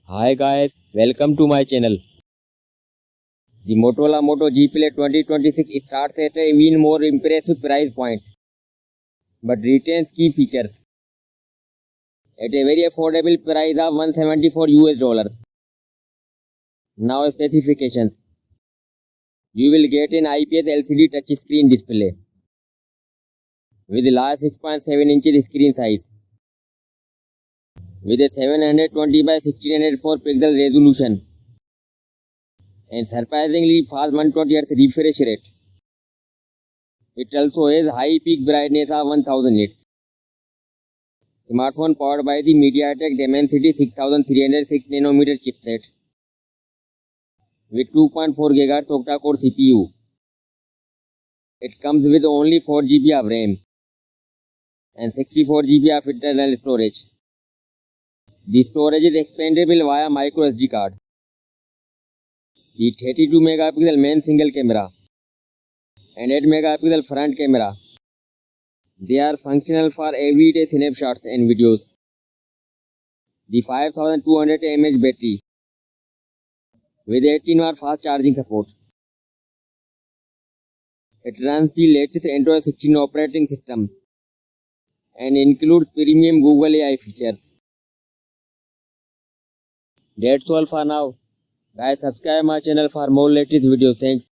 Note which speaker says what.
Speaker 1: Hi guys, welcome to my channel. The Motorola Moto G Play 2026 starts at an even more impressive price point, but retains key features at a very affordable price of $174. Now specifications. You will get an IPS LCD touchscreen display with a large 6.7 inches screen size with a 720 by 1604 pixel resolution and surprisingly fast 120Hz refresh rate. It also has high peak brightness of 1000 nits. Smartphone powered by the MediaTek Dimensity 6306 nanometer chipset with 2.4 GHz octa-core CPU. It comes with only 4 GB of RAM and 64 GB of internal storage. The storage is expandable via micro SD card. The 32 megapixel main single camera and 8 megapixel front camera. They are functional for everyday snapshots and videos. The 5200 mAh battery with 18-watt fast charging support. It runs the latest Android 16 operating system and includes premium Google AI features. That's all for now. Guys, subscribe my channel for more latest videos. Thanks.